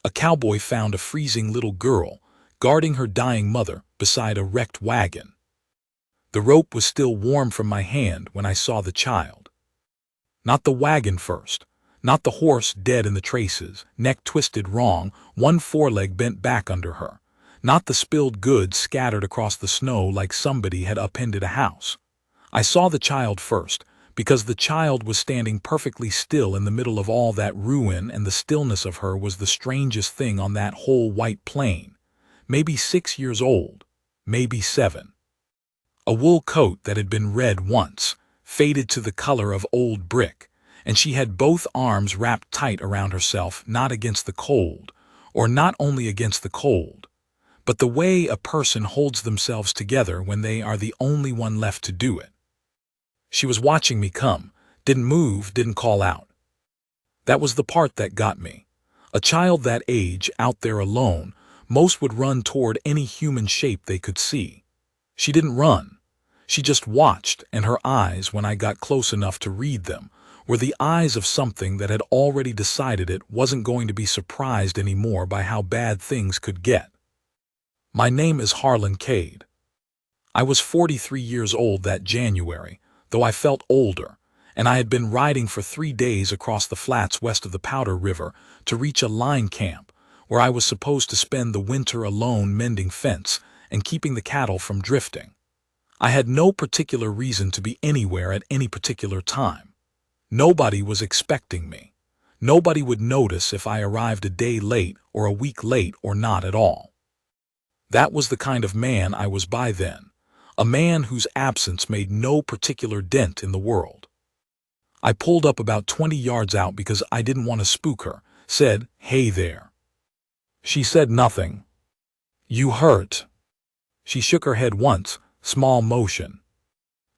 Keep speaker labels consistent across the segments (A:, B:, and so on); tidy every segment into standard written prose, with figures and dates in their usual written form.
A: A cowboy found a freezing little girl, guarding her dying mother beside a wrecked wagon. The rope was still warm from my hand when I saw the child. Not the wagon first, not the horse dead in the traces, neck twisted wrong, one foreleg bent back under her, not the spilled goods scattered across the snow like somebody had upended a house. I saw the child first, because the child was standing perfectly still in the middle of all that ruin, and the stillness of her was the strangest thing on that whole white plain. Maybe 6 years old, maybe 7. A wool coat that had been red once, faded to the color of old brick, and she had both arms wrapped tight around herself, not against the cold, or not only against the cold, but the way a person holds themselves together when they are the only one left to do it. She was watching me come, didn't move, didn't call out. That was the part that got me. A child that age, out there alone, most would run toward any human shape they could see. She didn't run. She just watched, and her eyes, when I got close enough to read them, were the eyes of something that had already decided it wasn't going to be surprised anymore by how bad things could get. My name is Harlan Cade. I was 43 years old that January, though I felt older, and I had been riding for 3 days across the flats west of the Powder River to reach a line camp where I was supposed to spend the winter alone mending fence and keeping the cattle from drifting. I had no particular reason to be anywhere at any particular time. Nobody was expecting me. Nobody would notice if I arrived a day late or a week late or not at all. That was the kind of man I was by then, a man whose absence made no particular dent in the world. I pulled up about 20 yards out because I didn't want to spook her, said, "Hey there." She said nothing. "You hurt?" She shook her head once, small motion.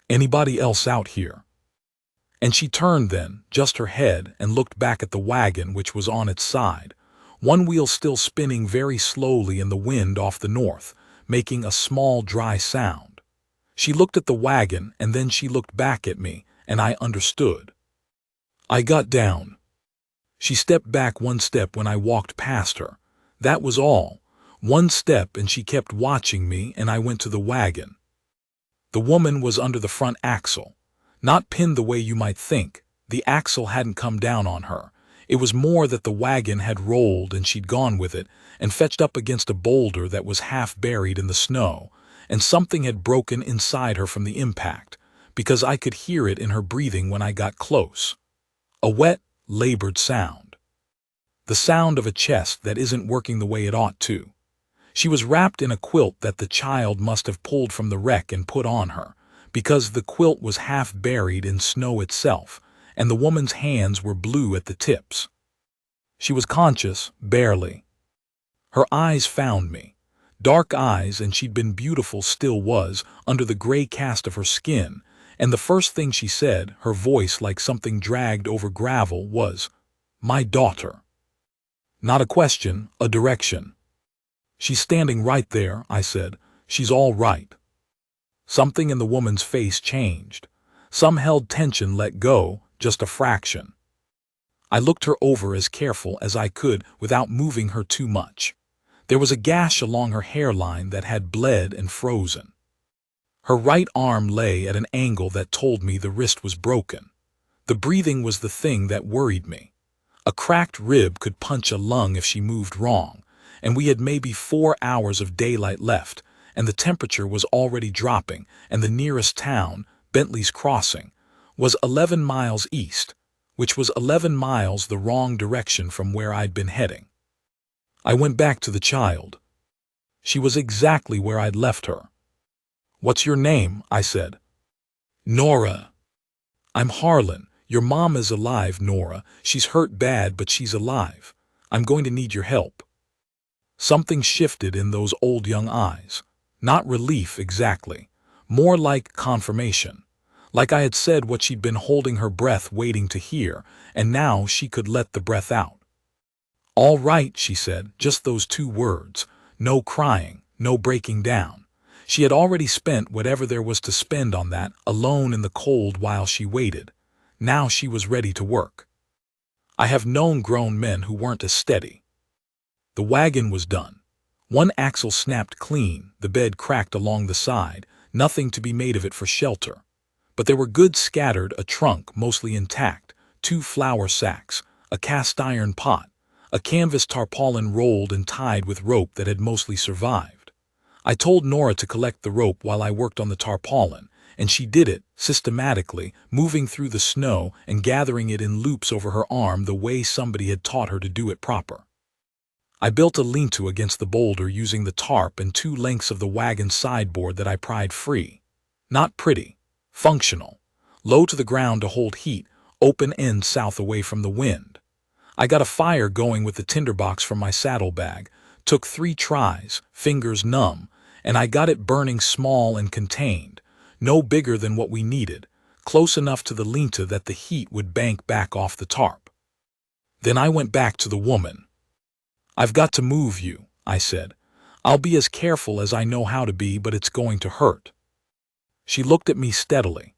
A: "Anybody else out here?" And she turned then, just her head, and looked back at the wagon which was on its side, one wheel still spinning very slowly in the wind off the north, making a small dry sound. She looked at the wagon, and then she looked back at me, and I understood. I got down. She stepped back 1 step when I walked past her. That was all. 1 step, and she kept watching me, and I went to the wagon. The woman was under the front axle. Not pinned the way you might think. The axle hadn't come down on her. It was more that the wagon had rolled and she'd gone with it and fetched up against a boulder that was half buried in the snow, and something had broken inside her from the impact, because I could hear it in her breathing when I got close. A wet, labored sound. The sound of a chest that isn't working the way it ought to. She was wrapped in a quilt that the child must have pulled from the wreck and put on her, because the quilt was half buried in snow itself, and the woman's hands were blue at the tips. She was conscious, barely. Her eyes found me. Dark eyes, and she'd been beautiful, still was, under the gray cast of her skin, and the first thing she said, her voice like something dragged over gravel, was, "My daughter." Not a question, a direction. "She's standing right there," I said. "She's all right." Something in the woman's face changed. Some held tension let go, just a fraction. I looked her over as careful as I could without moving her too much. There was a gash along her hairline that had bled and frozen. Her right arm lay at an angle that told me the wrist was broken. The breathing was the thing that worried me. A cracked rib could punch a lung if she moved wrong, and we had maybe 4 hours of daylight left, and the temperature was already dropping, and the nearest town, Bentley's Crossing, was 11 miles east, which was 11 miles the wrong direction from where I'd been heading. I went back to the child. She was exactly where I'd left her. "What's your name?" I said. "Nora." "I'm Harlan. Your mom is alive, Nora. She's hurt bad, but she's alive. I'm going to need your help." Something shifted in those old young eyes. Not relief exactly, more like confirmation. Like I had said what she'd been holding her breath waiting to hear, and now she could let the breath out. "All right," she said, just those 2 words. No crying, no breaking down. She had already spent whatever there was to spend on that, alone in the cold while she waited. Now she was ready to work. I have known grown men who weren't as steady. The wagon was done. One axle snapped clean, the bed cracked along the side, nothing to be made of it for shelter. But there were goods scattered, a trunk mostly intact, 2 flour sacks, a cast-iron pot, a canvas tarpaulin rolled and tied with rope that had mostly survived. I told Nora to collect the rope while I worked on the tarpaulin, and she did it, systematically, moving through the snow and gathering it in loops over her arm the way somebody had taught her to do it proper. I built a lean-to against the boulder using the tarp and 2 lengths of the wagon sideboard that I pried free. Not pretty. Functional. Low to the ground to hold heat, open end south away from the wind. I got a fire going with the tinderbox from my saddlebag, took 3 tries, fingers numb, and I got it burning small and contained, no bigger than what we needed, close enough to the lean-to that the heat would bank back off the tarp. Then I went back to the woman. "I've got to move you," I said. "I'll be as careful as I know how to be, but it's going to hurt." She looked at me steadily.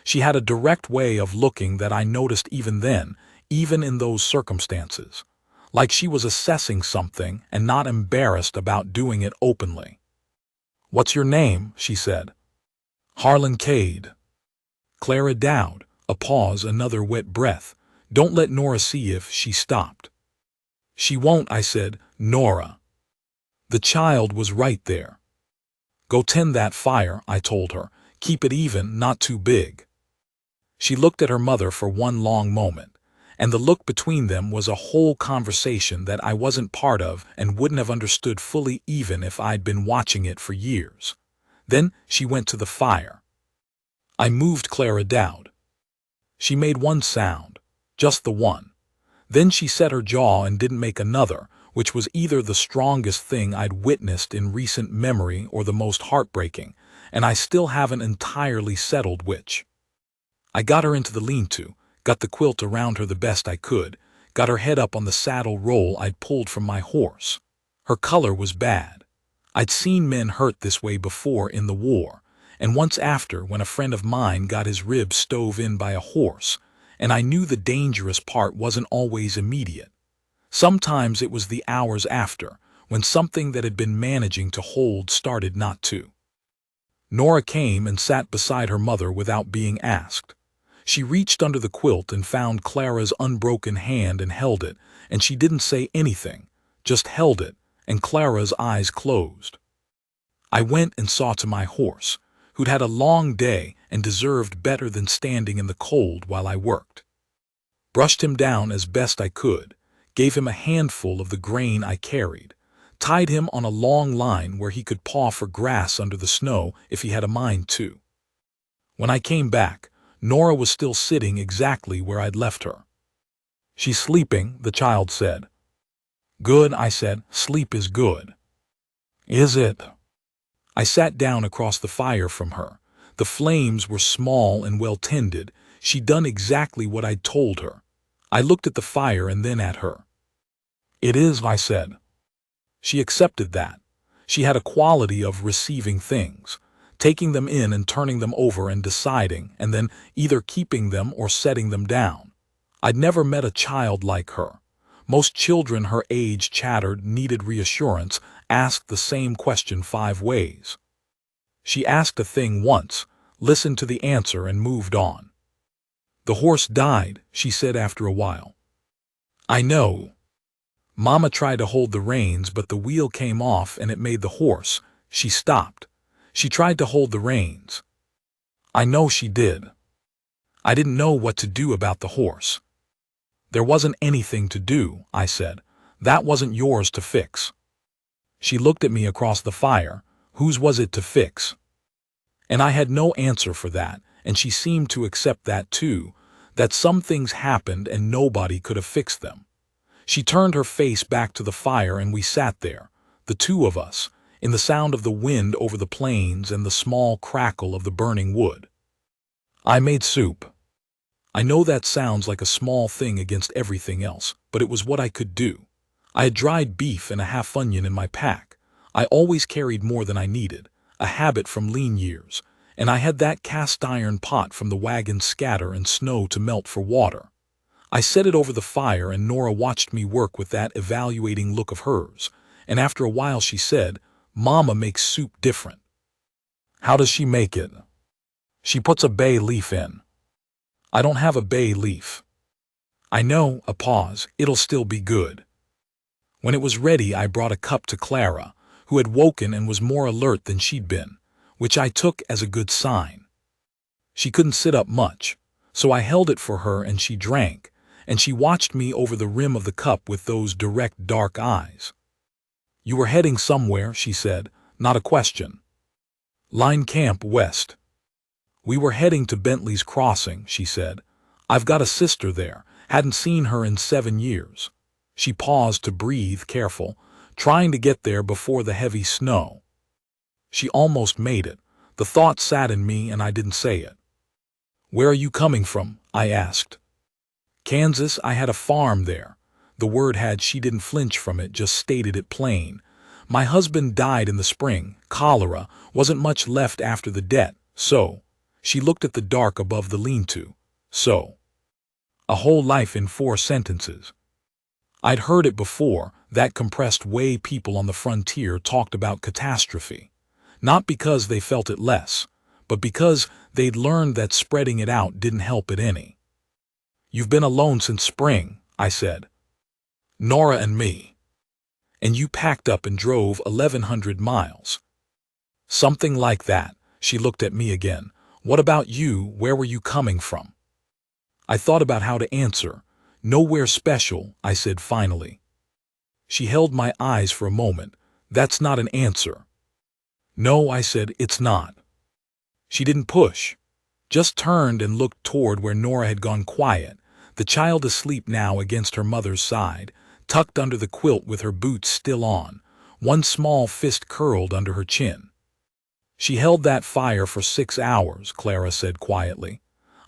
A: She had a direct way of looking that I noticed even then, even in those circumstances, like she was assessing something and not embarrassed about doing it openly. "What's your name?" she said. "Harlan Cade." Clara Dowd. A pause, another wet breath. Don't let Nora see if she stopped. "She won't," I said. "Nora." The child was right there. "Go tend that fire," I told her. "Keep it even, not too big." She looked at her mother for one long moment, and the look between them was a whole conversation that I wasn't part of and wouldn't have understood fully even if I'd been watching it for years. Then she went to the fire. I moved Clara Dowd. She made one sound, just the one. Then she set her jaw and didn't make another, which was either the strongest thing I'd witnessed in recent memory or the most heartbreaking, and I still haven't entirely settled which. I got her into the lean-to, got the quilt around her the best I could, got her head up on the saddle roll I'd pulled from my horse. Her color was bad. I'd seen men hurt this way before in the war, and once after when a friend of mine got his ribs stove in by a horse, and I knew the dangerous part wasn't always immediate. Sometimes it was the hours after, when something that had been managing to hold started not to. Nora came and sat beside her mother without being asked. She reached under the quilt and found Clara's unbroken hand and held it, and she didn't say anything, just held it, and Clara's eyes closed. I went and saw to my horse, who'd had a long day and deserved better than standing in the cold while I worked. Brushed him down as best I could, gave him a handful of the grain I carried, tied him on a long line where he could paw for grass under the snow if he had a mind to. When I came back, Nora was still sitting exactly where I'd left her. "She's sleeping," the child said. "Good," I said. "Sleep is good." "Is it?" I sat down across the fire from her. The flames were small and well tended. She'd done exactly what I'd told her. I looked at the fire and then at her. "It is," I said. She accepted that. She had a quality of receiving things, taking them in and turning them over and deciding, and then either keeping them or setting them down. I'd never met a child like her. Most children her age chattered, needed reassurance, asked the same question 5 ways. She asked a thing once, listened to the answer, and moved on. "The horse died," she said after a while. "I know. Mama tried to hold the reins, but the wheel came off and it made the horse." She stopped. "She tried to hold the reins." "I know she did. I didn't know what to do about the horse." "There wasn't anything to do," I said. "That wasn't yours to fix." She looked at me across the fire. Whose was it to fix? And I had no answer for that, and she seemed to accept that too, that some things happened and nobody could have fixed them. She turned her face back to the fire and we sat there, the 2 of us, in the sound of the wind over the plains and the small crackle of the burning wood. I made soup. I know that sounds like a small thing against everything else, but it was what I could do. I had dried beef and a half onion in my pack. I always carried more than I needed, a habit from lean years, and I had that cast iron pot from the wagon scatter and snow to melt for water. I set it over the fire and Nora watched me work with that evaluating look of hers, and after a while she said, "Mama makes soup different." "How does she make it?" "She puts a bay leaf in." "I don't have a bay leaf." "I know," a pause, "it'll still be good." When it was ready I brought a cup to Clara, who had woken and was more alert than she'd been, which I took as a good sign. She couldn't sit up much, so I held it for her and she drank, and she watched me over the rim of the cup with those direct dark eyes. "You were heading somewhere," she said, not a question. "Line Camp West." "We were heading to Bentley's Crossing," she said. "I've got a sister there, hadn't seen her in 7 years. She paused to breathe, careful, trying to get there before the heavy snow. She almost made it. The thought sat in me and I didn't say it. "Where are you coming from?" I asked. "Kansas, I had a farm there." The word had she didn't flinch from it, just stated it plain. "My husband died in the spring, cholera, wasn't much left after the debt, so." She looked at the dark above the lean-to. "So." A whole life in 4 sentences. I'd heard it before, that compressed way people on the frontier talked about catastrophe. Not because they felt it less, but because they'd learned that spreading it out didn't help it any. "You've been alone since spring," I said. "Nora and me." "And you packed up and drove 1,100 miles. "Something like that." She looked at me again. "What about you? Where were you coming from?" I thought about how to answer. "Nowhere special," I said finally. She held my eyes for a moment. "That's not an answer." "No," I said, "it's not." She didn't push, just turned and looked toward where Nora had gone quiet, the child asleep now against her mother's side, tucked under the quilt with her boots still on, one small fist curled under her chin. "She held that fire for 6 hours," Clara said quietly.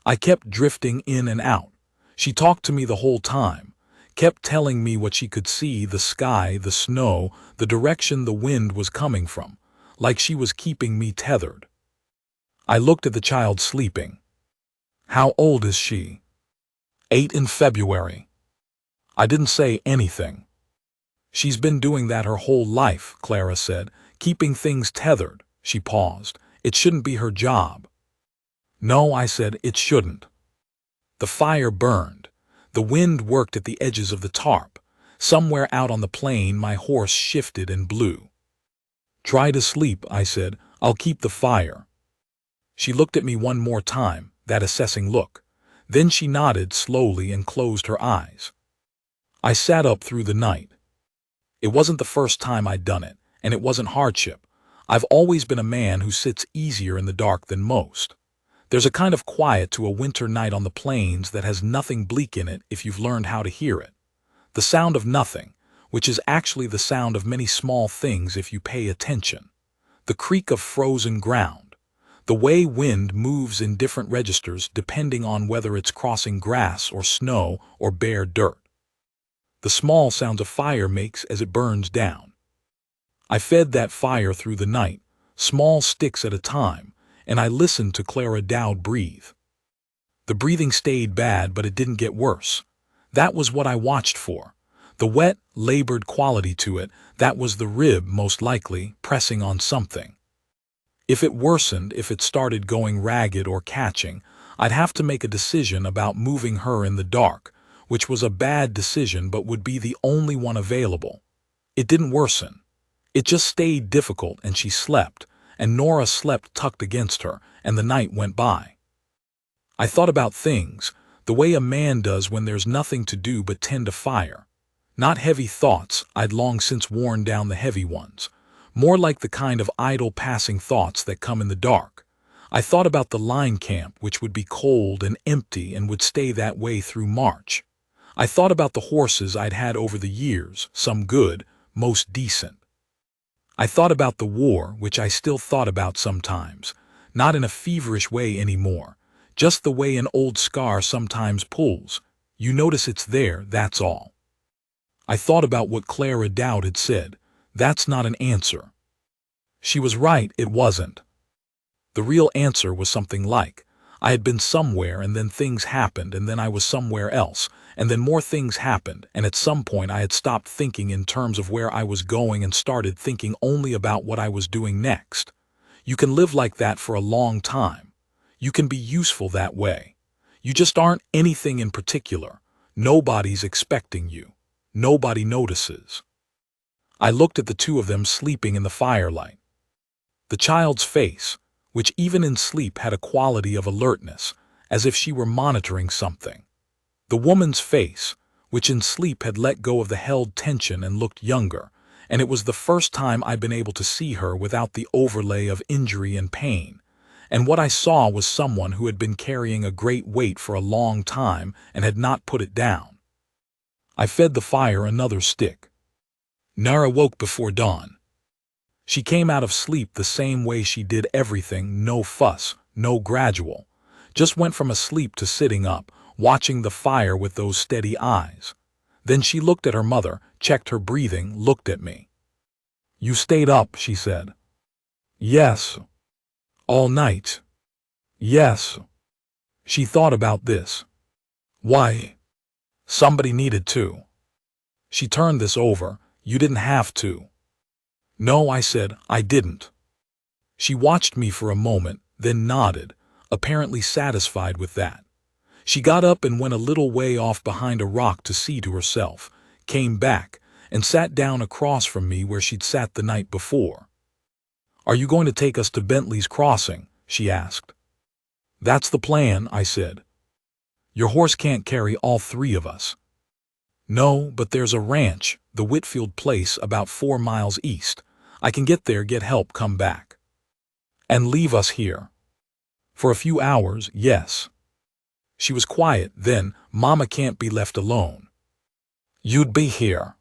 A: "I kept drifting in and out. She talked to me the whole time, kept telling me what she could see, the sky, the snow, the direction the wind was coming from, like she was keeping me tethered." I looked at the child sleeping. "How old is she?" 8 in February. I didn't say anything. "She's been doing that her whole life," Clara said, "keeping things tethered." She paused. "It shouldn't be her job." "No," I said, "it shouldn't." The fire burned. The wind worked at the edges of the tarp. Somewhere out on the plain my horse shifted and blew. "Try to sleep," I said. "I'll keep the fire." She looked at me one more time, that assessing look. Then she nodded slowly and closed her eyes. I sat up through the night. It wasn't the first time I'd done it, and it wasn't hardship. I've always been a man who sits easier in the dark than most. There's a kind of quiet to a winter night on the plains that has nothing bleak in it if you've learned how to hear it. The sound of nothing, which is actually the sound of many small things if you pay attention. The creak of frozen ground. The way wind moves in different registers depending on whether it's crossing grass or snow or bare dirt. The small sounds a fire makes as it burns down. I fed that fire through the night, small sticks at a time, and I listened to Clara Dowd breathe. The breathing stayed bad, but it didn't get worse. That was what I watched for. The wet, labored quality to it, that was the rib, most likely, pressing on something. If it worsened, if it started going ragged or catching, I'd have to make a decision about moving her in the dark, which was a bad decision but would be the only one available. It didn't worsen. It just stayed difficult, and she slept, and Nora slept tucked against her, and the night went by. I thought about things, the way a man does when there's nothing to do but tend a fire. Not heavy thoughts, I'd long since worn down the heavy ones. More like the kind of idle passing thoughts that come in the dark. I thought about the line camp, which would be cold and empty and would stay that way through March. I thought about the horses I'd had over the years, some good, most decent. I thought about the war, which I still thought about sometimes, not in a feverish way anymore, just the way an old scar sometimes pulls. You notice it's there, that's all. I thought about what Clara Dowd had said. That's not an answer. She was right, it wasn't. The real answer was something like, I had been somewhere and then things happened and then I was somewhere else and then more things happened, and at some point I had stopped thinking in terms of where I was going and started thinking only about what I was doing next. You can live like that for a long time. You can be useful that way. You just aren't anything in particular. Nobody's expecting you. Nobody notices. I looked at the two of them sleeping in the firelight. The child's face, which even in sleep had a quality of alertness, as if she were monitoring something. The woman's face, which in sleep had let go of the held tension and looked younger, and it was the first time I'd been able to see her without the overlay of injury and pain. And what I saw was someone who had been carrying a great weight for a long time and had not put it down. I fed the fire another stick. Nara woke before dawn. She came out of sleep the same way she did everything, no fuss, no gradual. Just went from asleep to sitting up, watching the fire with those steady eyes. Then she looked at her mother, checked her breathing, looked at me. "You stayed up," she said. "Yes." "All night?" "Yes." She thought about this. "Why?" "Somebody needed to." She turned this over. "You didn't have to." "No," I said, "I didn't." She watched me for a moment, then nodded, apparently satisfied with that. She got up and went a little way off behind a rock to see to herself, came back, and sat down across from me where she'd sat the night before. "Are you going to take us to Bentley's Crossing?" she asked. "That's the plan," I said. "Your horse can't carry all three of us." "No, but there's a ranch, the Whitfield place, about 4 miles east. I can get there, get help, come back." "And leave us here?" "For a few hours, yes." She was quiet, then, "Mama can't be left alone." "You'd be here."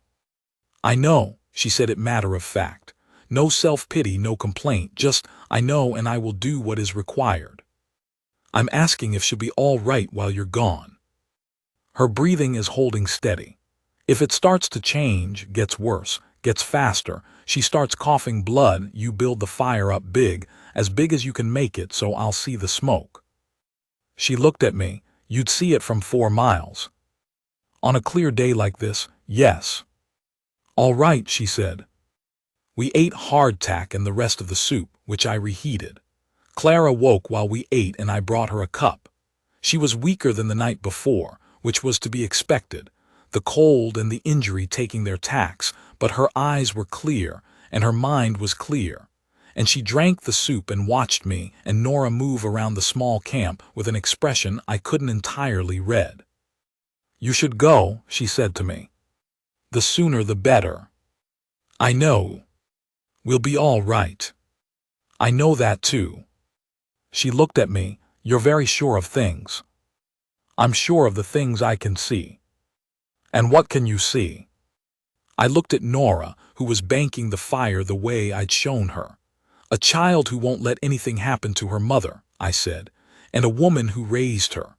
A: "I know," she said it matter of fact. No self-pity, no complaint, just, "I know and I will do what is required." "I'm asking if she'll be all right while you're gone." Her breathing is holding steady. If it starts to change, gets worse, gets faster, she starts coughing blood, you build the fire up big, as big as you can make it so I'll see the smoke. She looked at me. "You'd see it from 4 miles. On a clear day like this, yes." "All right," she said. We ate hardtack and the rest of the soup, which I reheated. Clara woke while we ate and I brought her a cup. She was weaker than the night before, which was to be expected, the cold and the injury taking their tax, but her eyes were clear and her mind was clear. And she drank the soup and watched me and Nora move around the small camp with an expression I couldn't entirely read. "You should go," she said to me. "The sooner the better." "I know. We'll be all right." "I know that too." She looked at me. "You're very sure of things." "I'm sure of the things I can see." "And what can you see?" I looked at Nora, who was banking the fire the way I'd shown her. "A child who won't let anything happen to her mother," I said, "and a woman who raised her."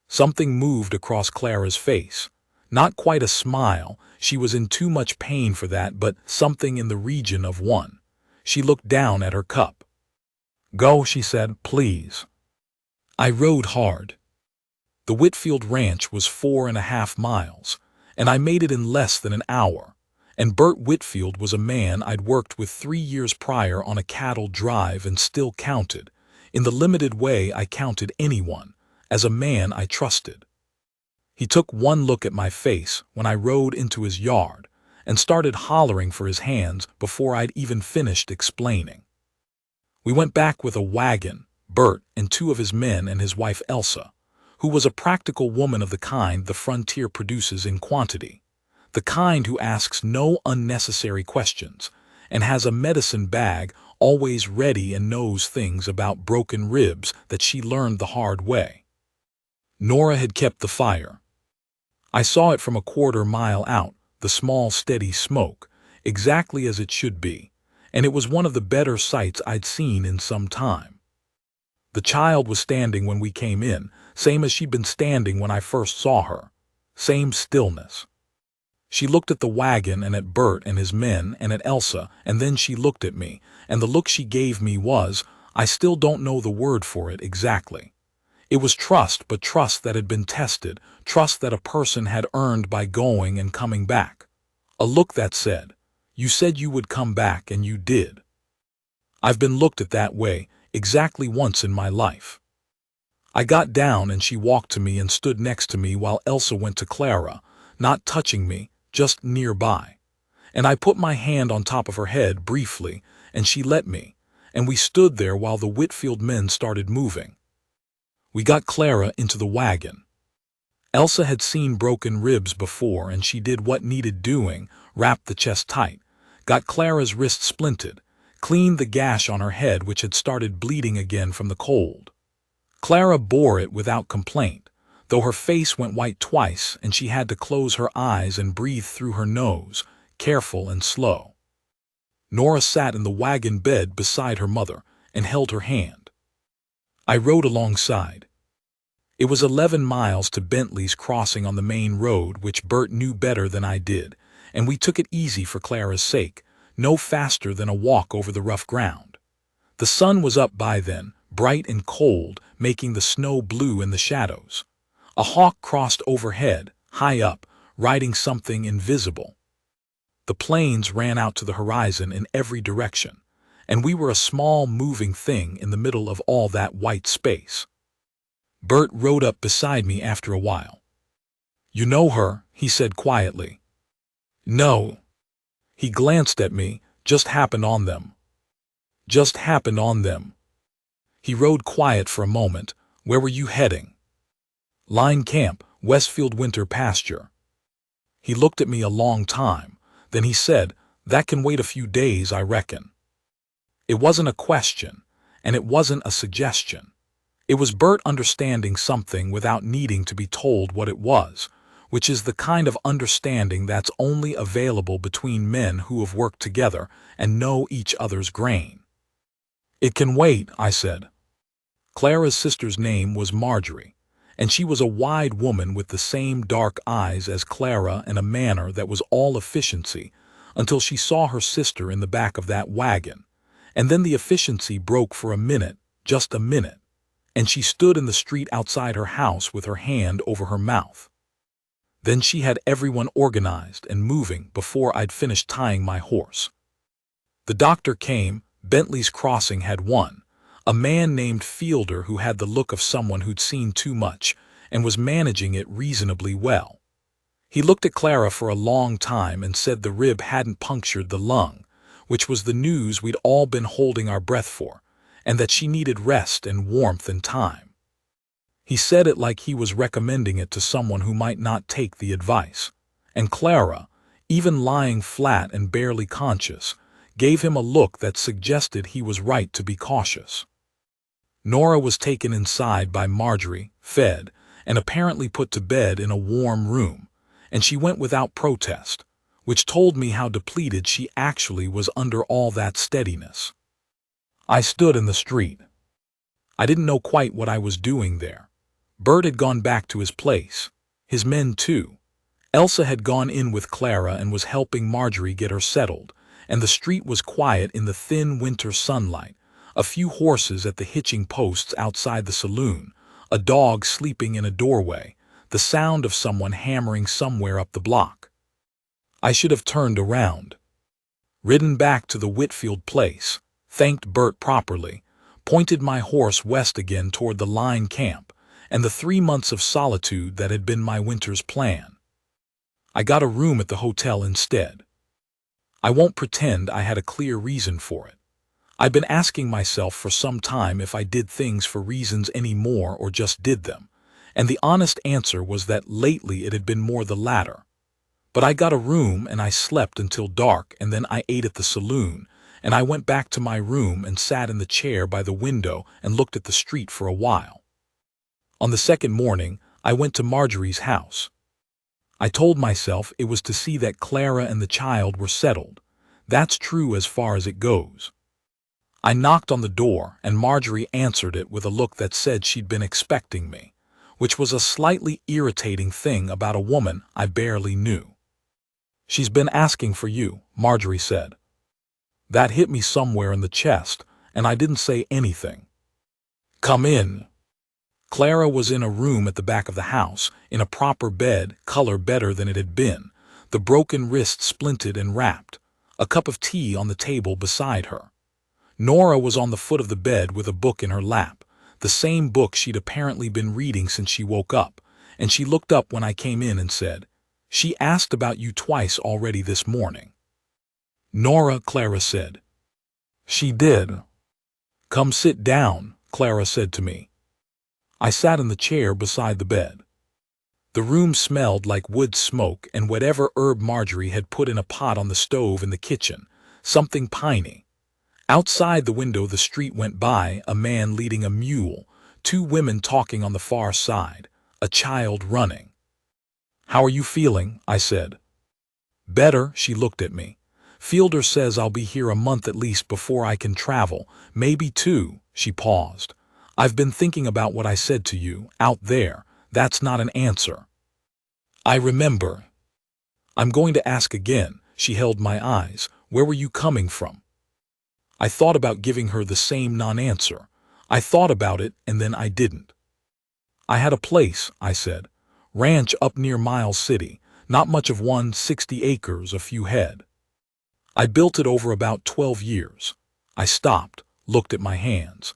A: Something moved across Clara's face. Not quite a smile, she was in too much pain for that, but something in the region of one. She looked down at her cup. "Go," she said, "please." I rode hard. The Whitfield Ranch was 4.5 miles, and I made it in less than an hour. And Bert Whitfield was a man I'd worked with 3 years prior on a cattle drive and still counted, in the limited way I counted anyone, as a man I trusted. He took one look at my face when I rode into his yard and started hollering for his hands before I'd even finished explaining. We went back with a wagon, Bert and 2 of his men and his wife Elsa, who was a practical woman of the kind the frontier produces in quantity. The kind who asks no unnecessary questions, and has a medicine bag always ready and knows things about broken ribs that she learned the hard way. Nora had kept the fire. I saw it from a 1/4 mile out, the small steady smoke, exactly as it should be, and it was one of the better sights I'd seen in some time. The child was standing when we came in, same as she'd been standing when I first saw her. Same stillness. She looked at the wagon and at Bert and his men and at Elsa, and then she looked at me, and the look she gave me was, I still don't know the word for it exactly. It was trust, but trust that had been tested, trust that a person had earned by going and coming back. A look that said, "You said you would come back and you did." I've been looked at that way exactly once in my life. I got down and she walked to me and stood next to me while Elsa went to Clara, not touching me, just nearby. And I put my hand on top of her head briefly, and she let me, and we stood there while the Whitfield men started moving. We got Clara into the wagon. Elsa had seen broken ribs before, and she did what needed doing, wrapped the chest tight, got Clara's wrist splinted, cleaned the gash on her head which had started bleeding again from the cold. Clara bore it without complaint, though her face went white twice and she had to close her eyes and breathe through her nose, careful and slow. Nora sat in the wagon bed beside her mother and held her hand. I rode alongside. It was 11 miles to Bentley's crossing on the main road, which Bert knew better than I did, and we took it easy for Clara's sake, no faster than a walk over the rough ground. The sun was up by then, bright and cold, making the snow blue in the shadows. A hawk crossed overhead, high up, riding something invisible. The plains ran out to the horizon in every direction, and we were a small moving thing in the middle of all that white space. Bert rode up beside me after a while. "You know her?" he said quietly. "No." He glanced at me. "Just happened on them." "Just happened on them." He rode quiet for a moment. "Where were you heading?" "Line camp, Westfield winter pasture." He looked at me a long time. Then he said, "That can wait a few days, I reckon." It wasn't a question, and it wasn't a suggestion. It was Bert understanding something without needing to be told what it was, which is the kind of understanding that's only available between men who have worked together and know each other's grain. "It can wait," I said. Clara's sister's name was Marjorie, and she was a wide woman with the same dark eyes as Clara and a manner that was all efficiency until she saw her sister in the back of that wagon, and then the efficiency broke for a minute, just a minute, and she stood in the street outside her house with her hand over her mouth. Then she had everyone organized and moving before I'd finished tying my horse. The doctor came. Bentley's crossing had one, a man named Fielder who had the look of someone who'd seen too much and was managing it reasonably well. He looked at Clara for a long time and said the rib hadn't punctured the lung, which was the news we'd all been holding our breath for, and that she needed rest and warmth and time. He said it like he was recommending it to someone who might not take the advice, and Clara, even lying flat and barely conscious, gave him a look that suggested he was right to be cautious. Nora was taken inside by Marjorie, fed, and apparently put to bed in a warm room, and she went without protest, which told me how depleted she actually was under all that steadiness. I stood in the street. I didn't know quite what I was doing there. Bert had gone back to his place, his men too. Elsa had gone in with Clara and was helping Marjorie get her settled, and the street was quiet in the thin winter sunlight, a few horses at the hitching posts outside the saloon, a dog sleeping in a doorway, the sound of someone hammering somewhere up the block. I should have turned around, ridden back to the Whitfield place, thanked Bert properly, pointed my horse west again toward the line camp, and the 3 months of solitude that had been my winter's plan. I got a room at the hotel instead. I won't pretend I had a clear reason for it. I'd been asking myself for some time if I did things for reasons anymore or just did them, and the honest answer was that lately it had been more the latter. But I got a room and I slept until dark, and then I ate at the saloon, and I went back to my room and sat in the chair by the window and looked at the street for a while. On the second morning, I went to Marjorie's house. I told myself it was to see that Clara and the child were settled. That's true as far as it goes. I knocked on the door, and Marjorie answered it with a look that said she'd been expecting me, which was a slightly irritating thing about a woman I barely knew. "She's been asking for you," Marjorie said. That hit me somewhere in the chest, and I didn't say anything. "Come in." Clara was in a room at the back of the house, in a proper bed, color better than it had been, the broken wrist splinted and wrapped, a cup of tea on the table beside her. Nora was on the foot of the bed with a book in her lap, the same book she'd apparently been reading since she woke up, and she looked up when I came in and said, "She asked about you twice already this morning." "Nora," Clara said. "She did." "Come sit down," Clara said to me. I sat in the chair beside the bed. The room smelled like wood smoke and whatever herb Marjorie had put in a pot on the stove in the kitchen, something piney. Outside the window the street went by, a man leading a mule, two women talking on the far side, a child running. "How are you feeling?" I said. "Better," she looked at me. "Fielder says I'll be here a month at least before I can travel, maybe two." She paused. "I've been thinking about what I said to you, out there. That's not an answer." "I remember." "I'm going to ask again." She held my eyes. "Where were you coming from?" I thought about giving her the same non-answer. I thought about it, and then I didn't. "I had a place," I said. "Ranch up near Miles City. Not much of one, 60 acres, a few head. I built it over about 12 years. I stopped, looked at my hands.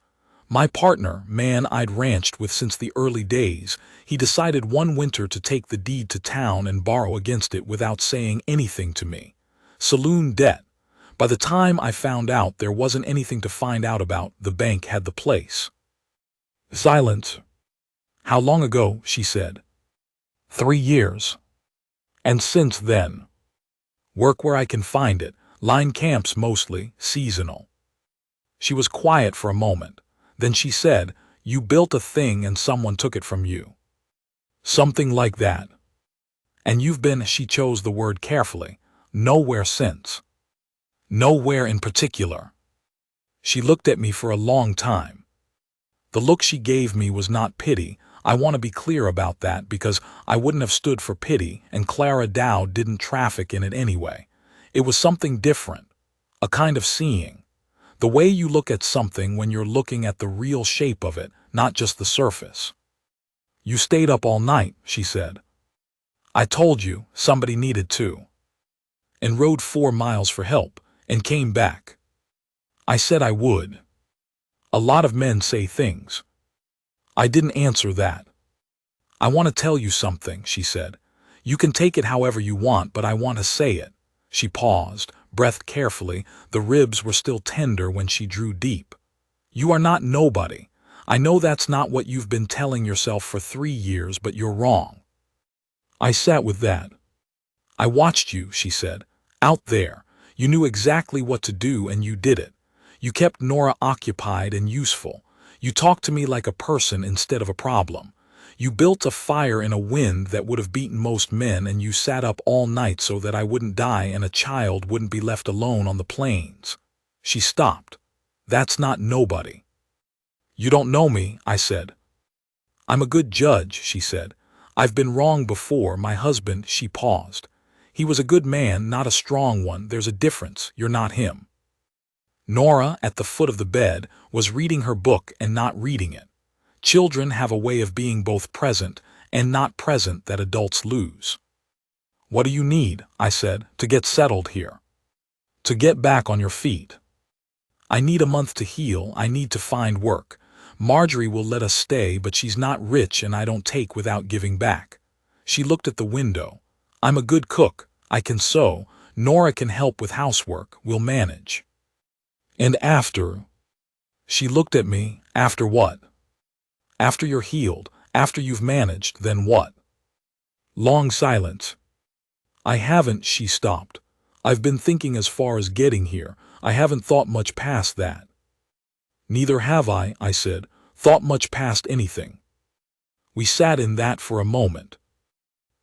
A: My partner, man I'd ranched with since the early days, he decided one winter to take the deed to town and borrow against it without saying anything to me. Saloon debt. By the time I found out there wasn't anything to find out about, the bank had the place." Silence. "How long ago?" she said. 3 years. "And since then?" "Work where I can find it. Line camps mostly, seasonal." She was quiet for a moment. Then she said, "You built a thing and someone took it from you." "Something like that." "And you've been," she chose the word carefully, "nowhere since." "Nowhere in particular." She looked at me for a long time. The look she gave me was not pity. I want to be clear about that because I wouldn't have stood for pity, and Clara Dow didn't traffic in it anyway. It was something different, a kind of seeing. The way you look at something when you're looking at the real shape of it, not just the surface. "You stayed up all night," she said. "I told you, somebody needed to." "And rode 4 miles for help, and came back." "I said I would." "A lot of men say things." I didn't answer that. "I want to tell you something," she said. "You can take it however you want, but I want to say it." She paused, breathed carefully. The ribs were still tender when she drew deep. "You are not nobody. I know that's not what you've been telling yourself for 3 years, but you're wrong." I sat with that. "I watched you," she said. "Out there. You knew exactly what to do and you did it. You kept Nora occupied and useful. You talked to me like a person instead of a problem. You built a fire in a wind that would have beaten most men, and you sat up all night so that I wouldn't die and a child wouldn't be left alone on the plains." She stopped. "That's not nobody." "You don't know me," I said. "I'm a good judge," she said. "I've been wrong before. My husband," she paused. "He was a good man, not a strong one. There's a difference. You're not him." Nora, at the foot of the bed, was reading her book and not reading it. Children have a way of being both present and not present that adults lose. "What do you need?" I said, "to get settled here? To get back on your feet?" "I need a month to heal. I need to find work. Marjorie will let us stay, but she's not rich and I don't take without giving back." She looked at the window. "I'm a good cook. I can sew. Nora can help with housework. We'll manage." "And after?" She looked at me. "After what?" "After you're healed, after you've managed, then what?" Long silence. "I haven't," she stopped. "I've been thinking as far as getting here. I haven't thought much past that." "Neither have I," said, "thought much past anything." We sat in that for a moment.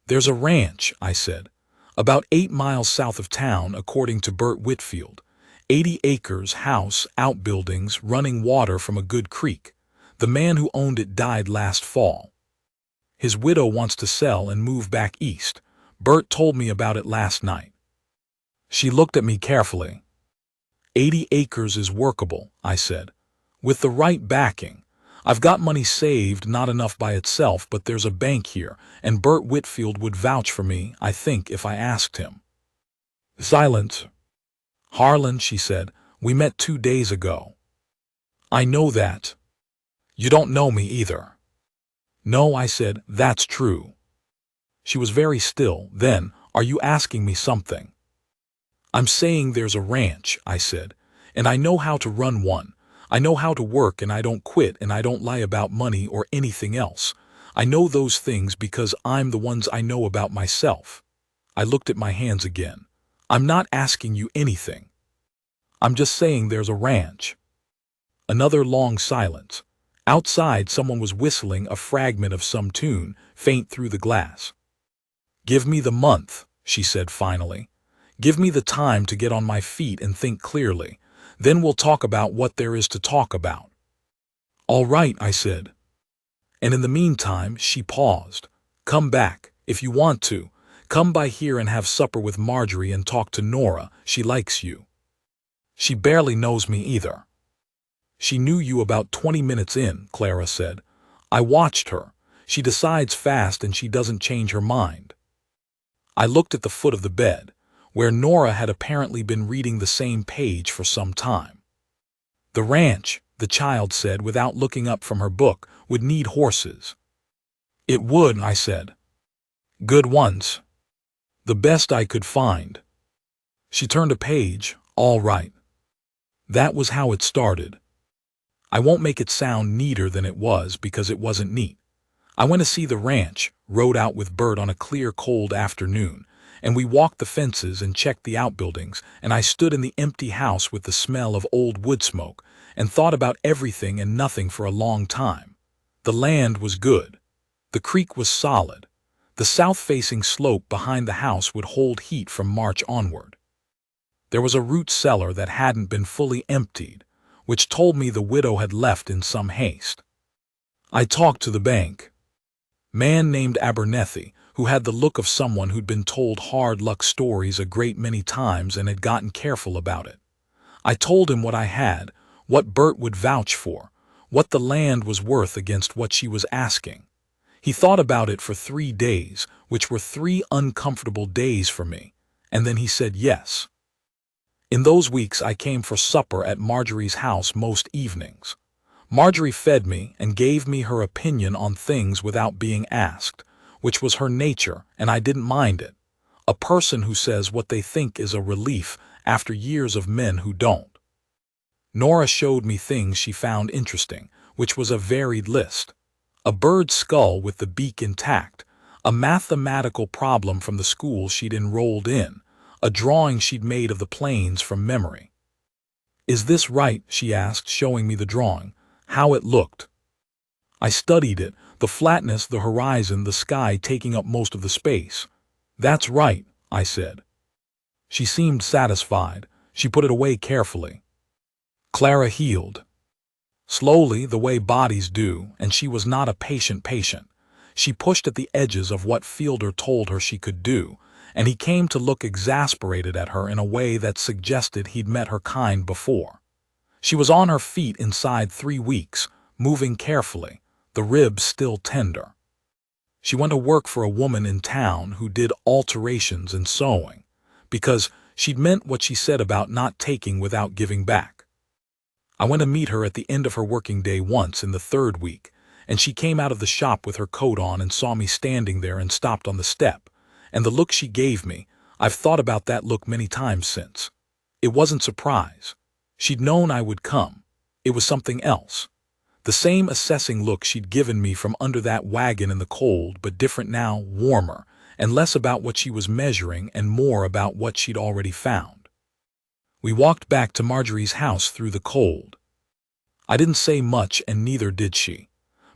A: "There's a ranch," I said, "about 8 miles south of town, according to Bert Whitfield. 80 acres, house, outbuildings, running water from a good creek. The man who owned it died last fall. His widow wants to sell and move back east. Bert told me about it last night." She looked at me carefully. 80 acres is workable," I said. "With the right backing. I've got money saved, not enough by itself, but there's a bank here, and Bert Whitfield would vouch for me, I think, if I asked him." Silence. "Harlan," she said, "we met 2 days ago." "I know that." "You don't know me either." "No," I said, "that's true." She was very still. Then, "Are you asking me something?" "I'm saying there's a ranch," I said, "and I know how to run one. I know how to work, and I don't quit, and I don't lie about money or anything else. I know those things because I'm the ones I know about myself." I looked at my hands again. "I'm not asking you anything. I'm just saying there's a ranch." Another long silence. Outside, someone was whistling a fragment of some tune, faint through the glass. "Give me the month," she said finally. "Give me the time to get on my feet and think clearly. Then we'll talk about what there is to talk about." "All right," I said. "And in the meantime," she paused, "come back, if you want to. Come by here and have supper with Marjorie and talk to Nora. She likes you." "She barely knows me either." "She knew you about 20 minutes in," Clara said. "I watched her. She decides fast and she doesn't change her mind." I looked at the foot of the bed, where Nora had apparently been reading the same page for some time. "The ranch," the child said without looking up from her book, "would need horses." "It would," I said. "Good ones. The best I could find." She turned a page. "All right." That was how it started. I won't make it sound neater than it was because it wasn't neat. I went to see the ranch, rode out with Bert on a clear, cold afternoon, and we walked the fences and checked the outbuildings, and I stood in the empty house with the smell of old wood smoke and thought about everything and nothing for a long time. The land was good. The creek was solid. The south-facing slope behind the house would hold heat from March onward. There was a root cellar that hadn't been fully emptied, which told me the widow had left in some haste. I talked to the bank. Man named Abernethy, who had the look of someone who'd been told hard luck stories a great many times and had gotten careful about it. I told him what I had, what Bert would vouch for, what the land was worth against what she was asking. He thought about it for 3 days, which were 3 uncomfortable days for me, and then he said yes. In those weeks I came for supper at Marjorie's house most evenings. Marjorie fed me and gave me her opinion on things without being asked, which was her nature, and I didn't mind it. A person who says what they think is a relief after years of men who don't. Nora showed me things she found interesting, which was a varied list. A bird's skull with the beak intact, a mathematical problem from the school she'd enrolled in, a drawing she'd made of the plains from memory. "Is this right?" she asked, showing me the drawing. How it looked. I studied it, the flatness, the horizon, the sky taking up most of the space. "That's right," I said. She seemed satisfied. She put it away carefully. Clara healed. Slowly, the way bodies do, and she was not a patient. She pushed at the edges of what Fielder told her she could do, and he came to look exasperated at her in a way that suggested he'd met her kind before. She was on her feet inside 3 weeks, moving carefully, the ribs still tender. She went to work for a woman in town who did alterations and sewing, because she'd meant what she said about not taking without giving back. I went to meet her at the end of her working day once in the 3rd week, and she came out of the shop with her coat on and saw me standing there and stopped on the step, and the look she gave me, I've thought about that look many times since. It wasn't surprise. She'd known I would come. It was something else. The same assessing look she'd given me from under that wagon in the cold, but different now, warmer, and less about what she was measuring and more about what she'd already found. We walked back to Marjorie's house through the cold. I didn't say much, and neither did she.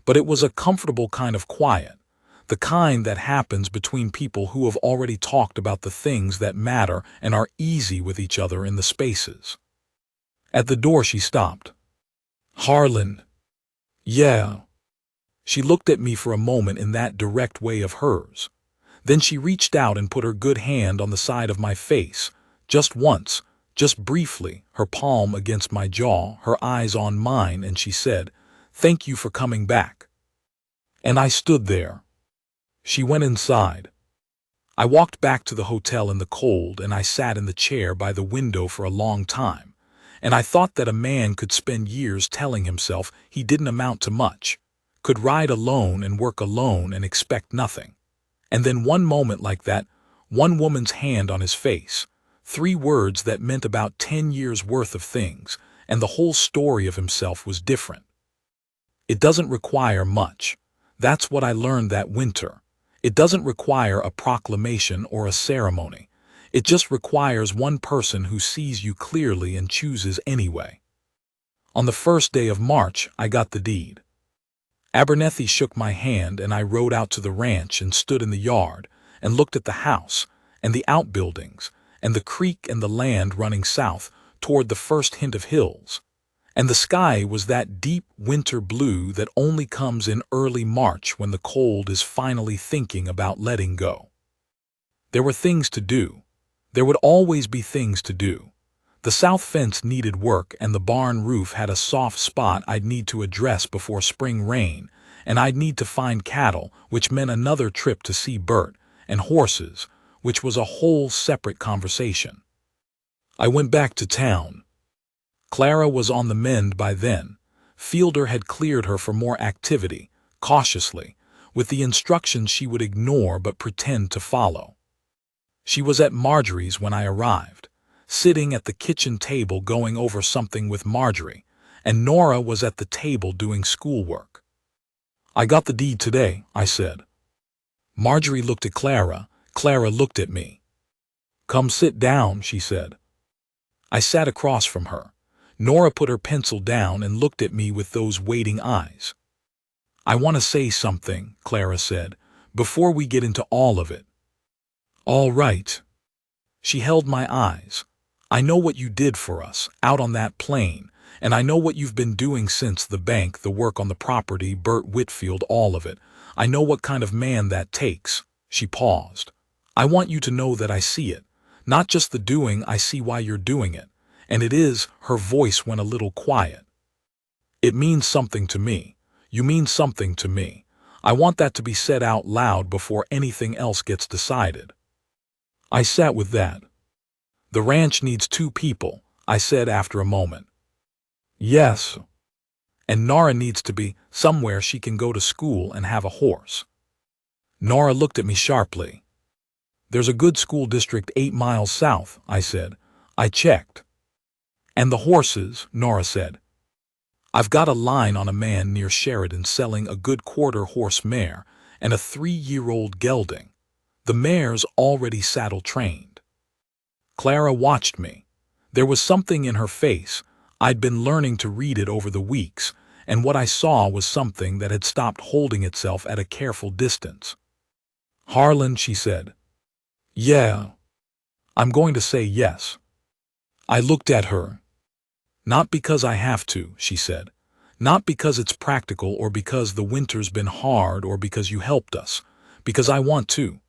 A: But it was a comfortable kind of quiet, the kind that happens between people who have already talked about the things that matter and are easy with each other in the spaces. At the door she stopped. "Harlan." "Yeah." She looked at me for a moment in that direct way of hers. Then she reached out and put her good hand on the side of my face, just once, just briefly, her palm against my jaw, her eyes on mine, and she said, Thank you for coming back." And I stood there. She went inside. I walked back to the hotel in the cold, and I sat in the chair by the window for a long time, and I thought that a man could spend years telling himself he didn't amount to much, could ride alone and work alone and expect nothing. And then one moment like that, one woman's hand on his face, 3 words that meant about 10 years worth of things, and the whole story of himself was different. It doesn't require much. That's what I learned that winter. It doesn't require a proclamation or a ceremony. It just requires one person who sees you clearly and chooses anyway. On the first day of March, I got the deed. Abernethy shook my hand, and I rode out to the ranch and stood in the yard and looked at the house and the outbuildings and the creek and the land running south toward the first hint of hills. And the sky was that deep winter blue that only comes in early March when the cold is finally thinking about letting go. There were things to do. There would always be things to do. The south fence needed work, and the barn roof had a soft spot I'd need to address before spring rain, and I'd need to find cattle, which meant another trip to see Bert, and horses, which was a whole separate conversation. I went back to town. Clara was on the mend by then. Fielder had cleared her for more activity, cautiously, with the instructions she would ignore but pretend to follow. She was at Marjorie's when I arrived, sitting at the kitchen table going over something with Marjorie, and Nora was at the table doing schoolwork. "I got the deed today," I said. Marjorie looked at Clara. Clara looked at me. "Come sit down," she said. I sat across from her. Nora put her pencil down and looked at me with those waiting eyes. "I want to say something," Clara said, "before we get into all of it." "All right." She held my eyes. "I know what you did for us, out on that plain, and I know what you've been doing since the bank, the work on the property, Bert Whitfield, all of it. I know what kind of man that takes." She paused. "I want you to know that I see it. Not just the doing, I see why you're doing it. And it is," her voice went a little quiet. "It means something to me. You mean something to me. I want that to be said out loud before anything else gets decided." I sat with that. "The ranch needs 2 people," I said after a moment. "Yes. And Nora needs to be somewhere she can go to school and have a horse." Nora looked at me sharply. "There's a good school district 8 miles south," I said. "I checked." "And the horses," Nora said. "I've got a line on a man near Sheridan selling a good quarter-horse mare and a 3-year-old gelding. The mare's already saddle-trained." Clara watched me. There was something in her face. I'd been learning to read it over the weeks, and what I saw was something that had stopped holding itself at a careful distance. "Harlan," she said. "Yeah. I'm going to say yes." I looked at her. "Not because I have to," she said. "Not because it's practical or because the winter's been hard or because you helped us. Because I want to.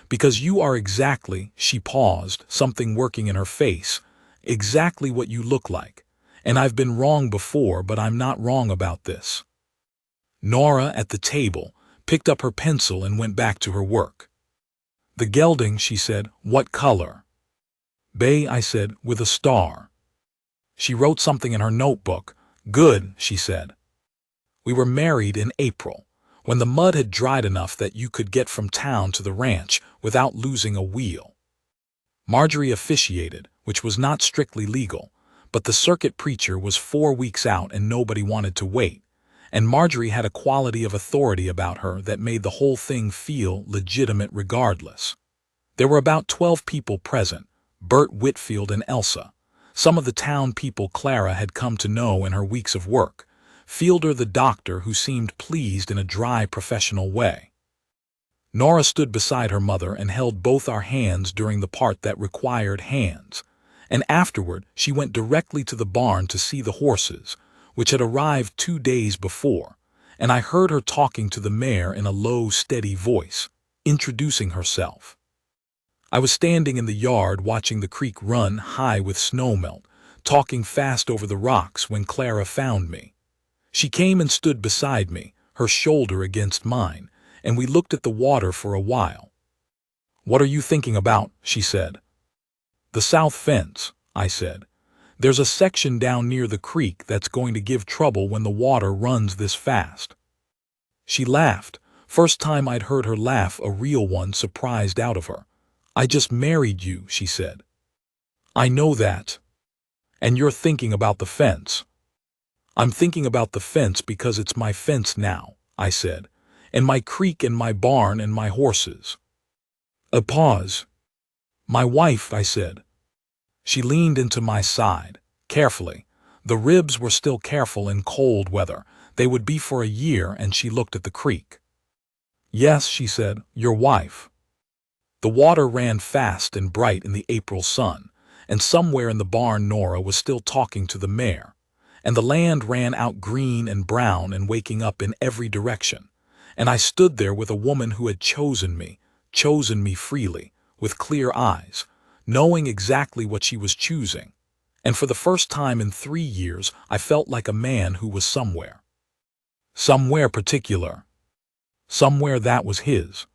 A: Because you are exactly," she paused, something working in her face, "exactly what you look like. And I've been wrong before, but I'm not wrong about this." Nora, at the table, picked up her pencil and went back to her work. "The gelding," she said. "What color?" "Bay," I said, "with a star." She wrote something in her notebook. "Good," she said. "We were married in April, when the mud had dried enough that you could get from town to the ranch without losing a wheel. Marjorie officiated, which was not strictly legal, but the circuit preacher was 4 weeks out and nobody wanted to wait, and Marjorie had a quality of authority about her that made the whole thing feel legitimate regardless. There were about 12 people present, Bert Whitfield and Elsa, some of the town people Clara had come to know in her weeks of work, Fielder the doctor who seemed pleased in a dry professional way. Nora stood beside her mother and held both our hands during the part that required hands, and afterward she went directly to the barn to see the horses, which had arrived 2 days before, and I heard her talking to the mare in a low, steady voice, introducing herself. I was standing in the yard watching the creek run high with snowmelt, talking fast over the rocks when Clara found me. She came and stood beside me, her shoulder against mine, and we looked at the water for a while. "What are you thinking about?" she said. "The south fence," I said. "There's a section down near the creek that's going to give trouble when the water runs this fast." She laughed. First time I'd heard her laugh, a real one, surprised out of her. "I just married you," she said. "I know that. And you're thinking about the fence." "I'm thinking about the fence because it's my fence now," I said, "and my creek and my barn and my horses." A pause. "My wife," I said. She leaned into my side, carefully. The ribs were still careful in cold weather. They would be for a year, and she looked at the creek. "Yes," she said, "your wife." The water ran fast and bright in the April sun, and somewhere in the barn Nora was still talking to the mare, and the land ran out green and brown and waking up in every direction, and I stood there with a woman who had chosen me freely, with clear eyes, knowing exactly what she was choosing, and for the first time in 3 years I felt like a man who was somewhere. Somewhere particular. Somewhere that was his.